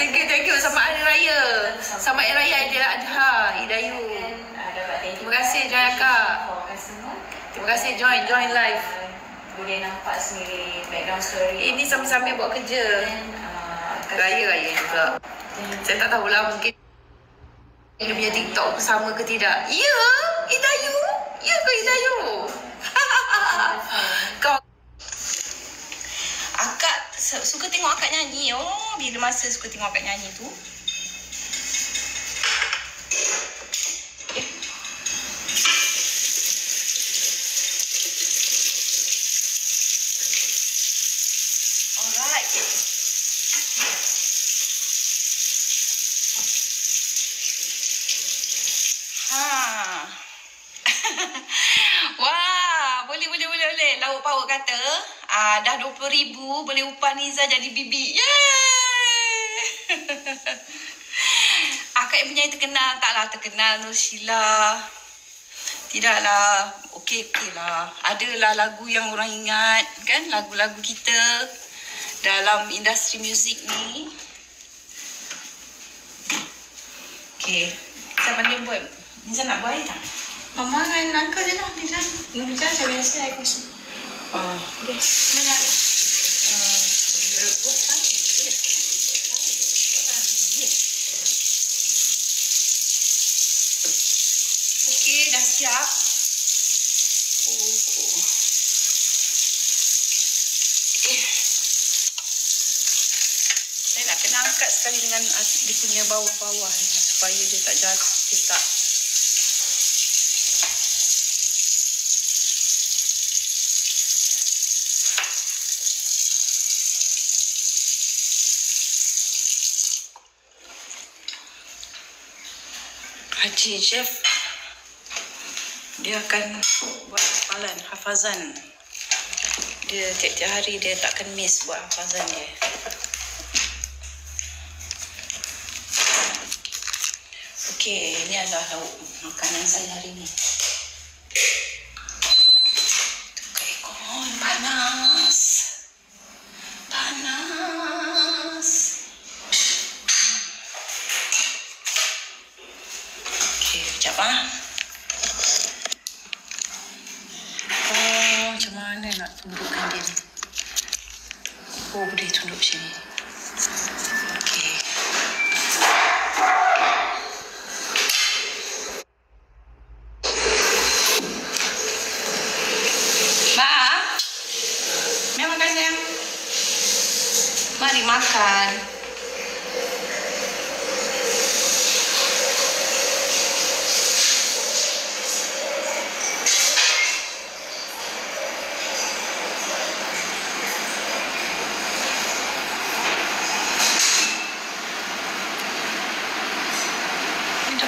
Thank you. Selamat Hari Raya. Selamat Hari Raya Aidil Adha, Idayu. Terima kasih Joy Kak. Terima kasih join live. Boleh nampak sendiri background story. Ini sambil-sambil buat kerja. Raya juga. Saya tak tahulah, mungkin dia punya TikTok sama ke tidak. Ya, Idayu. Ya ke Idayu? Kau akak suka tengok akak nyanyi. Oh, bila masa suka tengok akak nyanyi tu. Alright. Wah, boleh. Lauk Power kata, dah 20,000 boleh upah Niza jadi bibi. Yeay! Akak yang penyanyi terkenal, taklah terkenal Nur Sheila. Tidaklah, okey lah. Adalah lagu yang orang ingat, kan? Lagu-lagu kita dalam industri muzik ni. Okey, saya pandai buat. Niza nak buat air tak? Mama dengan Uncle je lah. Niza saya biasa air kosong. Okay. Mana? Okey, dah siap. Saya nak kena angkat sekali dengan dia punya bawah-bawah ni, supaya dia tak jatuh, dia tak. Haji Jeff, dia akan buat hafazan. Dia tiap-tiap hari dia takkan miss buat hafazan dia. Okey, ini adalah lauk makanan saya hari ni. Tukar aircon, panas. Sekejap macam mana nak tundukkan dia ni? Oh, boleh tunduk sini. Okey. Mak, mari makan sayang. Mari makan.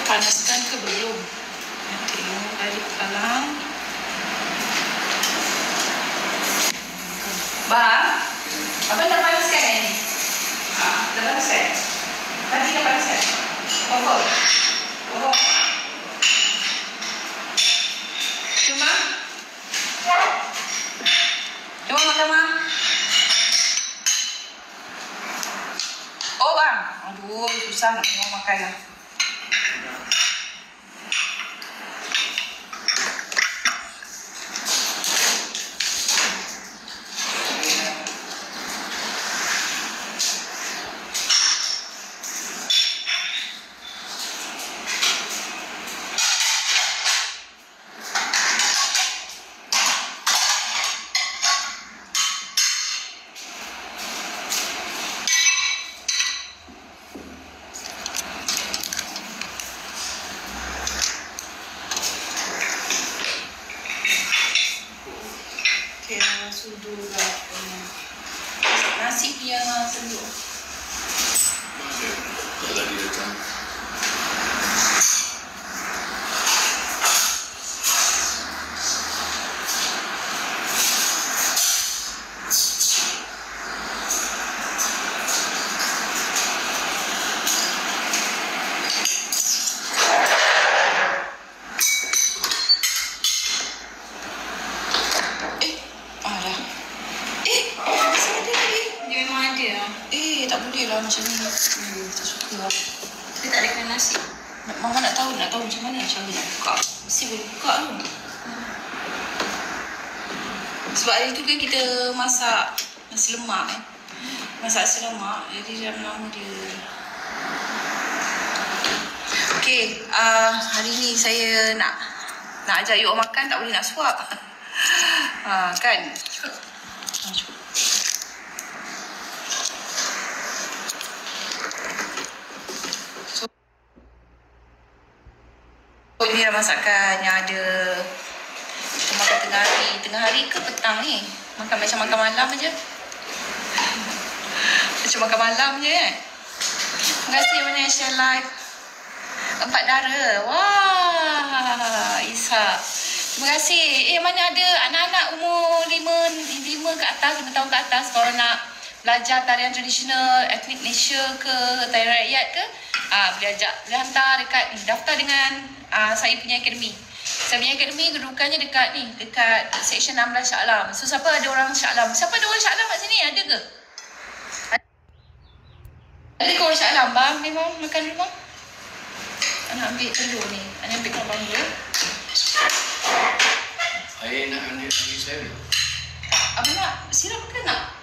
Panaskan ke belum? Tengok dari dalam. Bang, abang dah panaskan ni? Dah panaskan? Tadi dah panaskan? Oh. Cuma makan mah. Oh bang, aduh susah nak makan lah. Sudu nasi punya sendu. Tak lagi datang. boleh lah macam ni. Tak suka lah. Dia tak ada kena nasi. Mama nak tahu macam mana cara nak buka. Mesti boleh buka tu. Sebab hari tu kan kita masak nasi lemak kan. Masak nasi lemak, jadi dalam lama dia. Okay, hari ni saya nak ajak you all makan, tak boleh nak suap. Kan? Cukup. So, ini dah masakan yang ada. Kita makan tengah hari ke petang ni? Makan macam makan malam je. Macam makan malam je kan? Terima kasih banyak yang share live. 4 dara. Wah, Ishak. Terima kasih. Mana ada anak-anak umur 5 ke atas, 5 tahun ke atas, kalau nak belajar tarian tradisional, etnik Malaysia ke, tarian rakyat ke, boleh hantar dekat ni, daftar dengan saya punya akademi. Saya punya akademi kedudukannya dekat ni, dekat section 16 Shah Alam. So siapa ada orang Shah Alam? Siapa ada orang Shah Alam kat sini? Ada ke? Ada ke orang Shah Alam? Bang, memang makan dulu bang. Anak ambil telur ni. Anak ambil telur dulu. Ayah nak ambil lagi saya. Abang nak sirap ke nak?